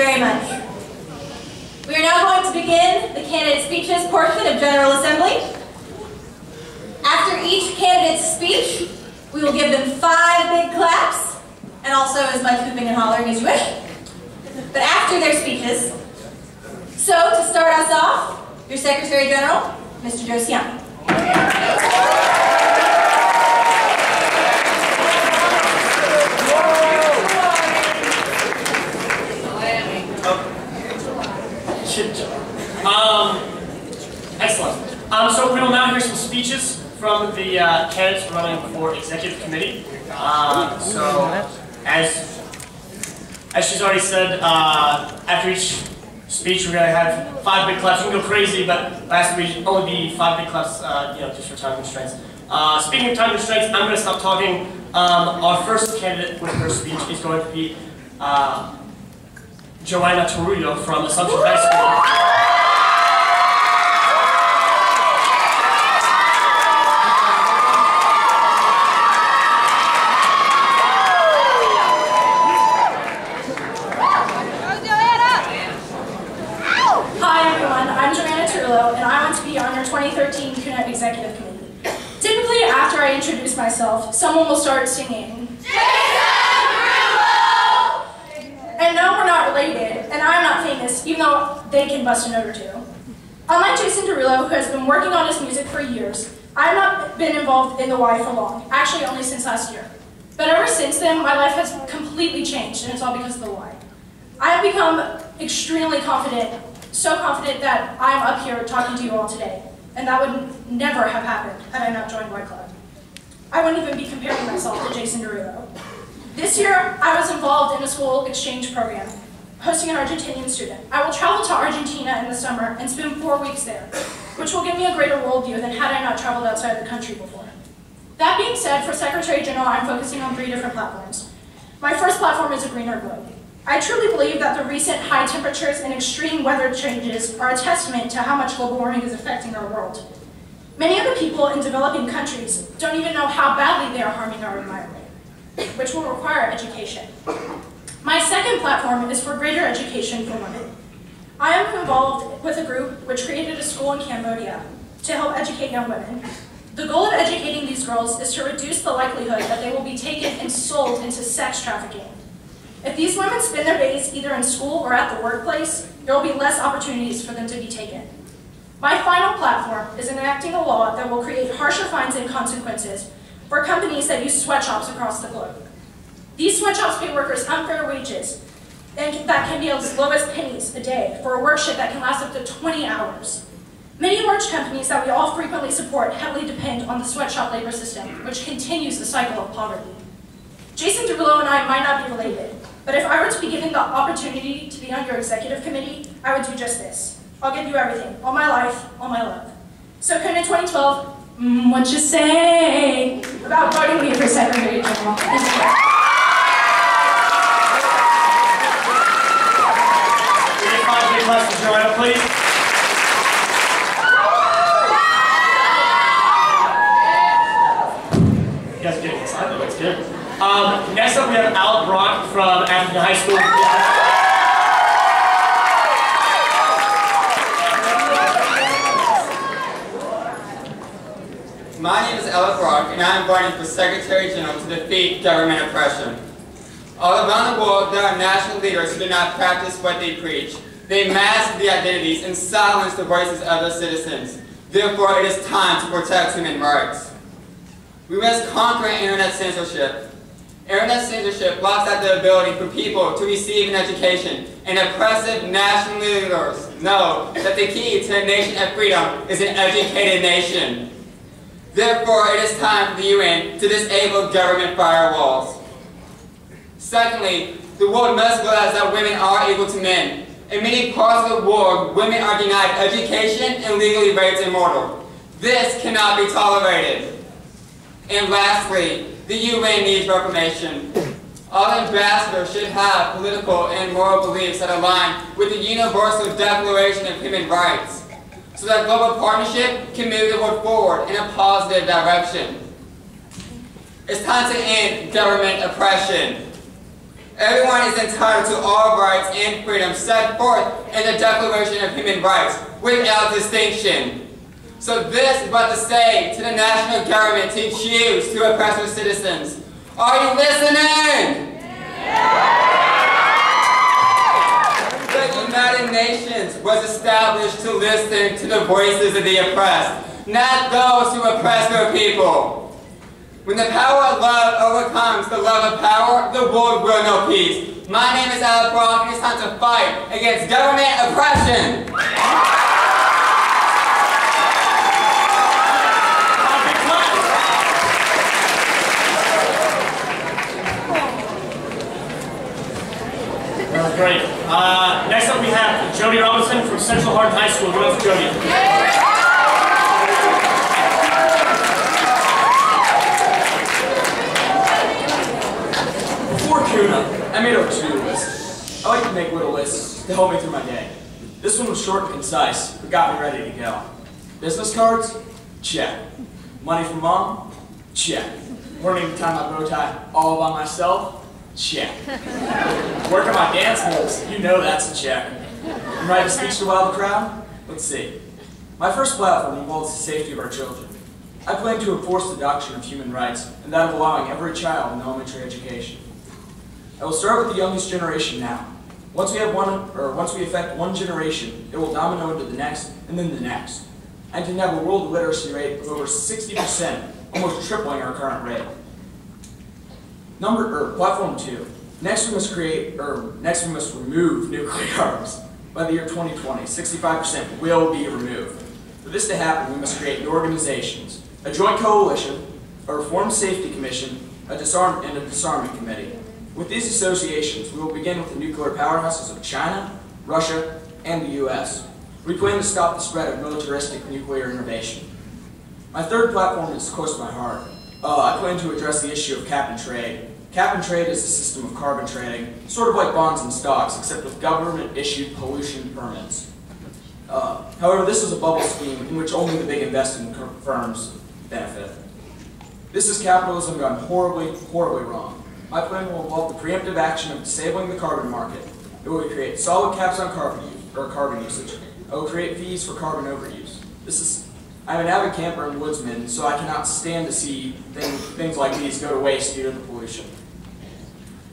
very much. We are now going to begin the candidate speeches portion of General Assembly. After each candidate's speech, we will give them 5 big claps, and also as much hooping and hollering as you wish. But after their speeches. So, to start us off, your Secretary General, Mr. Josiani. Excellent. So we will now hear some speeches from the candidates running for executive committee. So as she's already said, after each speech we're going to have 5 big claps. You can go crazy, but last week only be 5 big claps, just for time constraints. Speaking of time constraints, I'm going to stop talking. Our first candidate with her speech is going to be Joanna Tarullo from Assumption High School. And I want to be on your 2013 KUNA Executive Committee. Typically, after I introduce myself, someone will start singing, and no, we're not related, and I'm not famous, even though they can bust a note or two. Unlike Jason Derulo, who has been working on his music for years, I have not been involved in the Y for long, actually only since last year. But ever since then, my life has completely changed, and it's all because of the Y. I have become extremely confident, so confident that I'm up here talking to you all today, and that would never have happened had I not joined Y Club. I wouldn't even be comparing myself to Jason Derulo. This year, I was involved in a school exchange program, hosting an Argentinian student. I will travel to Argentina in the summer and spend 4 weeks there, which will give me a greater worldview than had I not traveled outside the country before. That being said, for Secretary General, I'm focusing on 3 different platforms. My first platform is a greener globe. I truly believe that the recent high temperatures and extreme weather changes are a testament to how much global warming is affecting our world. Many of the people in developing countries don't even know how badly they are harming our environment, which will require education. My second platform is for greater education for women. I am involved with a group which created a school in Cambodia to help educate young women. The goal of educating these girls is to reduce the likelihood that they will be taken and sold into sex trafficking. If these women spend their days either in school or at the workplace, there will be less opportunities for them to be taken. My final platform is enacting a law that will create harsher fines and consequences for companies that use sweatshops across the globe. These sweatshops pay workers unfair wages and that can be as low as pennies a day for a work shift that can last up to 20 hours. Many large companies that we all frequently support heavily depend on the sweatshop labor system, which continues the cycle of poverty. Jason Derulo and I might not be related, but if I were to be given the opportunity to be on your executive committee, I would do just this. I'll give you everything, all my life, all my love. So KUNA 2012, what you say about voting me for Secretary General? Give 5 big claps to Joanna, please. You guys are getting excited, that's good. Next up we have Alec Brock from African High School. My name is Alec Brock, and I am running for Secretary General to defeat government oppression. All around the world, there are national leaders who do not practice what they preach. They mask the identities and silence the voices of their citizens. Therefore, it is time to protect human rights. We must conquer internet censorship. Internet censorship blocks out the ability for people to receive an education, and oppressive national leaders know that the key to a nation of freedom is an educated nation. Therefore, it is time for the UN to disable government firewalls. Secondly, the world must realize that women are equal to men. In many parts of the world, women are denied education and legally raped and murdered. This cannot be tolerated. And lastly, the UN needs reformation. All ambassadors should have political and moral beliefs that align with the Universal Declaration of Human Rights, so that global partnership can move the world forward in a positive direction. It's time to end government oppression. Everyone is entitled to all rights and freedoms set forth in the Declaration of Human Rights, without distinction. So this is what to say to the national government to choose to oppress their citizens. Are you listening? The United Nations was established to listen to the voices of the oppressed, not those who oppress their people. When the power of love overcomes the love of power, the world will know peace. My name is Alex Brock, and it's time to fight against government oppression. That was great. Next up we have Jody Robinson from Central Hardin High School. Go for Jody. Before KUNA, I made over to-do lists. I like to make little lists to help me through my day. This one was short and concise, but got me ready to go. Business cards? Check. Money from mom? Check. Learning to tie my bow tie all by myself? Check. Working my dance moves? You know that's a check. I'm writing a speech to wow the crowd? Let's see. My first platform involves the safety of our children. I plan to enforce the doctrine of human rights and that of allowing every child an elementary education. I will start with the youngest generation now. Once we affect one generation, it will domino into the next and then the next. I intend to have a world literacy rate of over 60%, almost tripling our current rate. Platform 2. Next we must remove nuclear arms. By the year 2020, 65% will be removed. For this to happen, we must create new organizations, a joint coalition, a reformed safety commission, and a disarmament committee. With these associations, we will begin with the nuclear powerhouses of China, Russia, and the U.S. We plan to stop the spread of militaristic nuclear innovation. My third platform is close to my heart. I plan to address the issue of cap and trade. Cap and trade is a system of carbon trading, sort of like bonds and stocks, except with government-issued pollution permits. However, this is a bubble scheme in which only the big investing firms benefit. This is capitalism gone horribly, horribly wrong. My plan will involve the preemptive action of disabling the carbon market. It will create solid caps on carbon usage. It will create fees for carbon overuse. I'm an avid camper and woodsman, so I cannot stand to see things like these go to waste due to the pollution.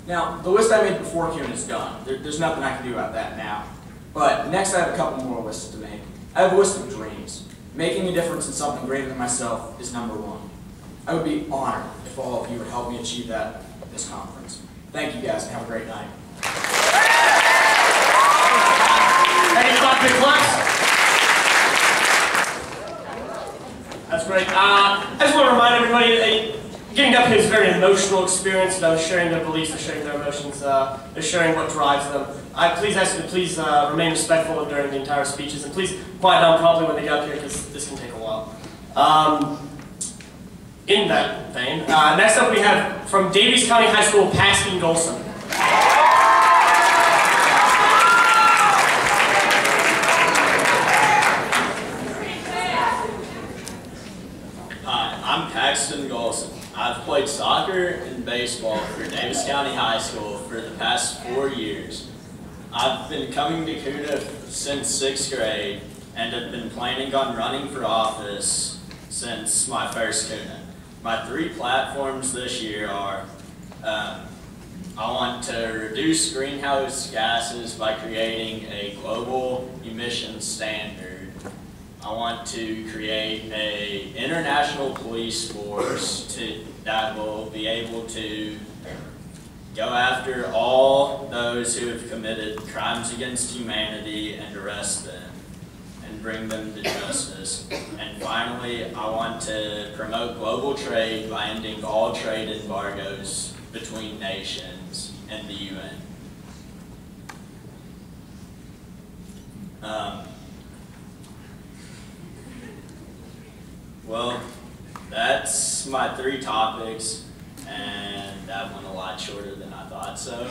Now, the list I made before KUNA is done. There's nothing I can do about that now. But next I have a couple more lists to make. I have a list of dreams. Making a difference in something greater than myself is number one. I would be honored if all of you would help me achieve that at this conference. Thank you guys and have a great night. Thank you, Dr. Klutz. That's great. I just want to remind everybody that getting up here is a very emotional experience. Sharing their beliefs, they're sharing their emotions, they're sharing what drives them. I please ask you to please remain respectful during the entire speeches, and please quiet down properly when they get up here because this can take a while. In that vein, next up we have from Davies County High School, Paskin Golson. I'm Paxton Golson. I've played soccer and baseball for Davis County High School for the past 4 years. I've been coming to KUNA since 6th grade and have been planning on running for office since my first KUNA. My 3 platforms this year are, I want to reduce greenhouse gases by creating a global emissions standard. I want to create an international police force that will be able to go after all those who have committed crimes against humanity and arrest them and bring them to justice. And finally, I want to promote global trade by ending all trade embargoes between nations and the UN. Well, that's my 3 topics, and that went a lot shorter than I thought so.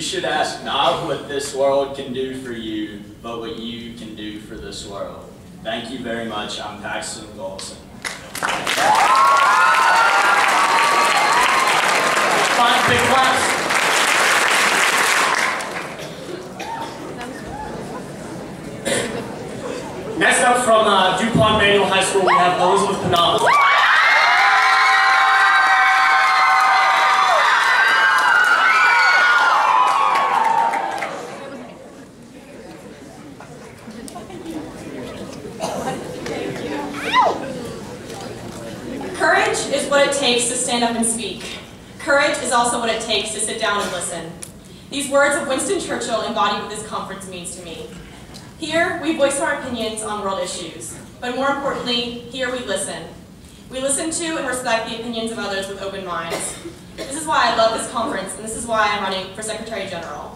You should ask not what this world can do for you, but what you can do for this world. Thank you very much. I'm Paxton Golson. 5 big claps. Next up from DuPont Manual High School, we have Elizabeth Panava. Courage is what it takes to stand up and speak. Courage is also what it takes to sit down and listen. These words of Winston Churchill embody what this conference means to me. Here, we voice our opinions on world issues, but more importantly, here we listen. We listen to and respect the opinions of others with open minds. This is why I love this conference, and this is why I'm running for Secretary General.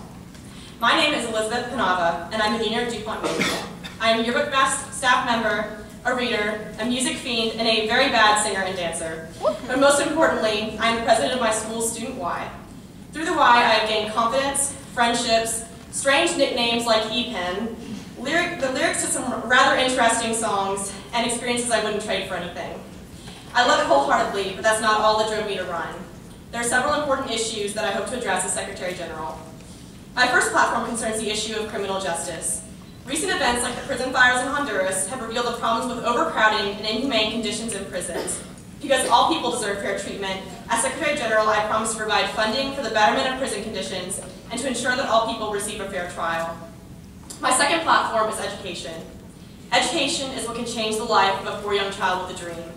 My name is Elizabeth Panava, and I'm a junior at DuPont Manual. I am a yearbook staff member, a reader, a music fiend, and a very bad singer and dancer. But most importantly, I am the president of my school's Student Y. Through the Y, I have gained confidence, friendships, strange nicknames like E-Pen, the lyrics to some rather interesting songs, and experiences I wouldn't trade for anything. I love it wholeheartedly, but that's not all that drove me to run. There are several important issues that I hope to address as Secretary General. My first platform concerns the issue of criminal justice. Recent events like the prison fires in Honduras have revealed the problems with overcrowding and inhumane conditions in prisons. Because all people deserve fair treatment, as Secretary General, I promise to provide funding for the betterment of prison conditions and to ensure that all people receive a fair trial. My second platform is education. Education is what can change the life of a poor young child with a dream.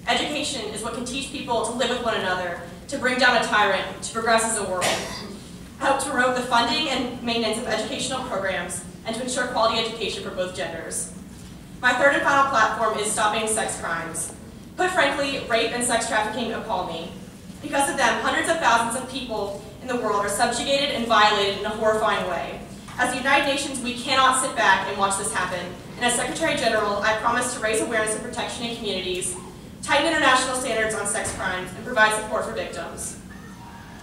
Education is what can teach people to live with one another, to bring down a tyrant, to progress as a world. I hope to promote the funding and maintenance of educational programs and to ensure quality education for both genders. My third and final platform is stopping sex crimes. Put frankly, rape and sex trafficking appall me. Because of them, hundreds of thousands of people in the world are subjugated and violated in a horrifying way. As the United Nations, we cannot sit back and watch this happen. And as Secretary General, I promise to raise awareness and protection in communities, tighten international standards on sex crimes, and provide support for victims.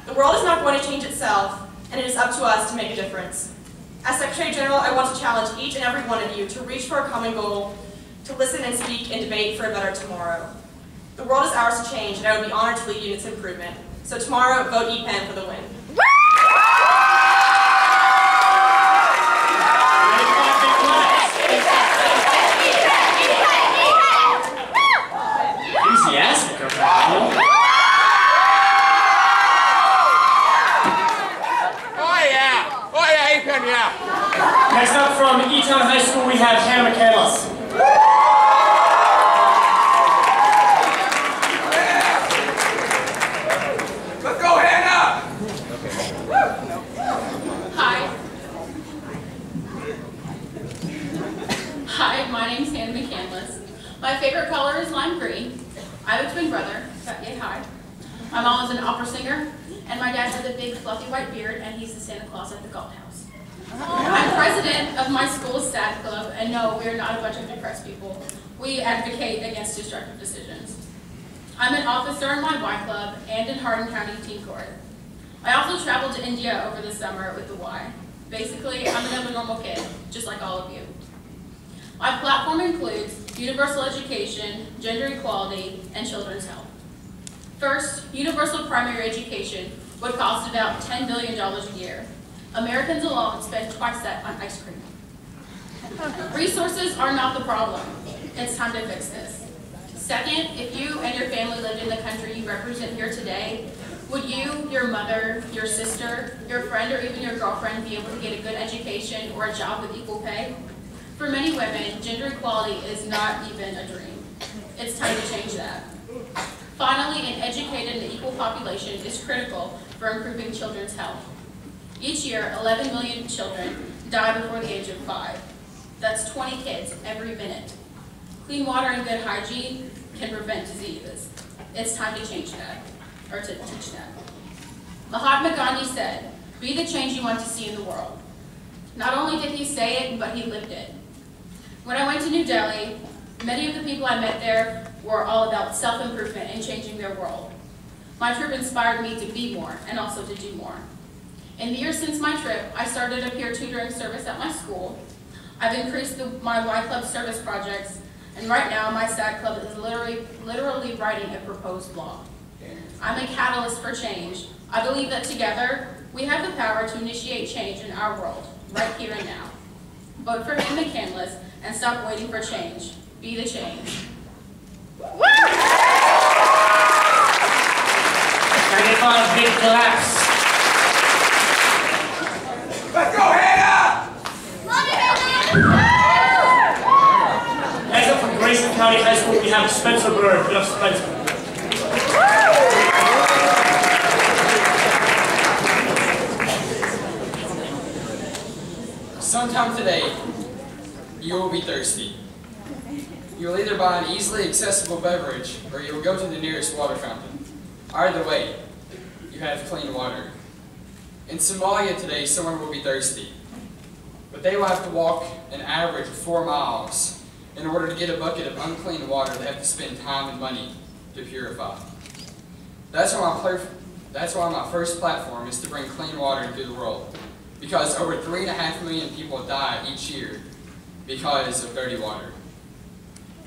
The world is not going to change itself, and it is up to us to make a difference. As Secretary General, I want to challenge each and every one of you to reach for a common goal, to listen and speak and debate for a better tomorrow. The world is ours to change, and I would be honored to lead you in its improvement. So tomorrow, vote E-Pen for the win. Enthusiastic, okay. Yeah. Next up from Eton High School, we have Hannah McCandless. Let's go, Hannah! Hi, my name's Hannah McCandless. My favorite color is lime green. I have a twin brother, yay hi. My mom is an opera singer, and my dad has a big fluffy white beard, and he's the Santa Claus at the golf house. I'm president of my school's STAT club, and no, we are not a bunch of depressed people. We advocate against destructive decisions. I'm an officer in my Y Club and in Hardin County Teen Court. I also traveled to India over the summer with the Y. Basically, I'm another normal kid, just like all of you. My platform includes universal education, gender equality, and children's health. First, universal primary education would cost about $10 billion a year. Americans alone spend twice that on ice cream. Resources are not the problem. It's time to fix this. Second, if you and your family lived in the country you represent here today, would you, your mother, your sister, your friend, or even your girlfriend be able to get a good education or a job with equal pay? For many women, gender equality is not even a dream. It's time to change that. Finally, an educated and equal population is critical for improving children's health. Each year, 11 million children die before the age of 5. That's 20 kids every minute. Clean water and good hygiene can prevent diseases. It's time to change that, or to teach that. Mahatma Gandhi said, "Be the change you want to see in the world." Not only did he say it, but he lived it. When I went to New Delhi, many of the people I met there were all about self-improvement and changing their world. My trip inspired me to be more and also to do more. In the years since my trip, I started a peer tutoring service at my school. I've increased my Y Club service projects, and right now my SAG Club is literally writing a proposed law. I'm a catalyst for change. I believe that together, we have the power to initiate change in our world, right here and now. Vote for him, McCandless, and stop waiting for change. Be the change. Can I get 5 big claps? Let's go, Hannah! Next up from Grayson County High School, we have Spencer Bird. Good up, Spencer. Sometime today, you will be thirsty. You will either buy an easily accessible beverage or you will go to the nearest water fountain. Either way, you have clean water. In Somalia today, someone will be thirsty, but they will have to walk an average of 4 miles in order to get a bucket of unclean water they have to spend time and money to purify. That's why my first platform is to bring clean water into the world, because over 3.5 million people die each year because of dirty water.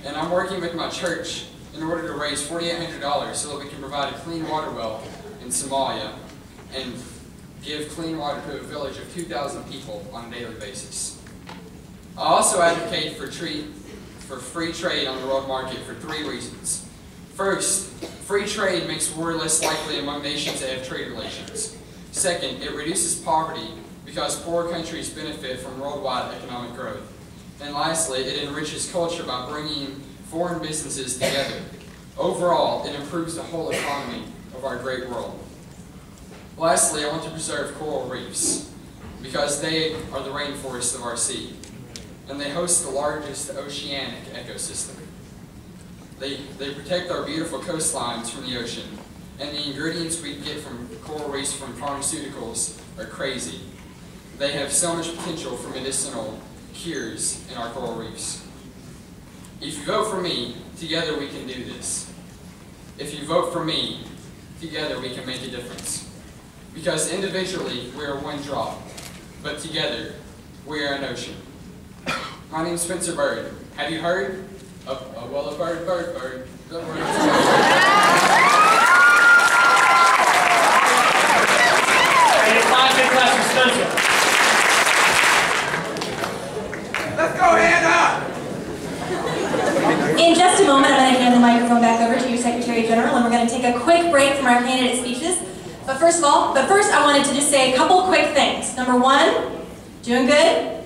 And I'm working with my church in order to raise $4,800 so that we can provide a clean water well in Somalia and give clean water to a village of 2,000 people on a daily basis. I also advocate for free trade on the world market for 3 reasons. First, free trade makes war less likely among nations that have trade relations. Second, it reduces poverty because poor countries benefit from worldwide economic growth. And lastly, it enriches culture by bringing foreign businesses together. Overall, it improves the whole economy of our great world. Lastly, I want to preserve coral reefs because they are the rainforests of our sea, and they host the largest oceanic ecosystem. They protect our beautiful coastlines from the ocean, and the ingredients we get from coral reefs from pharmaceuticals are crazy. They have so much potential for medicinal cures in our coral reefs. If you vote for me, together we can do this. If you vote for me, together we can make a difference. Because individually, we are one drop, but together, we are an ocean. My name is Spencer Bird. Have you heard? Well, a bird. The bird. And your 5 big claps for Spencer. Let's go, Hannah! In just a moment, I'm going to hand the microphone back over to your Secretary General, and we're going to take a quick break from our candidate speeches. But first, I wanted to just say a couple quick things. Number 1, doing good?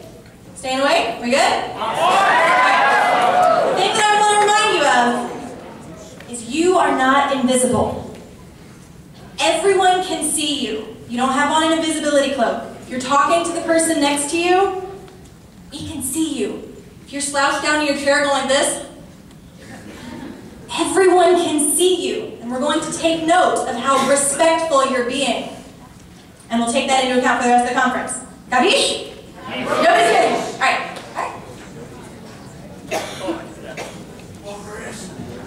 Staying awake? We good? The thing that I want to remind you of is you are not invisible. Everyone can see you. You don't have on an invisibility cloak. If you're talking to the person next to you, we can see you. If you're slouched down in your chair going like this, everyone can see you. And we're going to take note of how respectful you're being. And we'll take that into account for the rest of the conference. Capiche? Nobody's kidding. All right.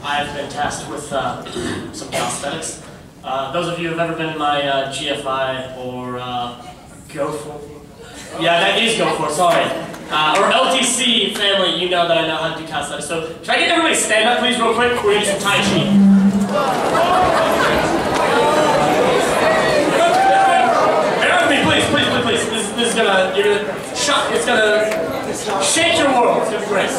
I've been tasked with some calisthenics. Those of you who have ever been in my GFI or GoFor, yeah, that is GoFor, sorry, or LTC family, you know that I know how to do calisthenics. So, can I get everybody to stand up, please, real quick? We're going to do some Tai Chi. Bear with me, please. This is gonna, it's gonna shake your world. It's gonna be great.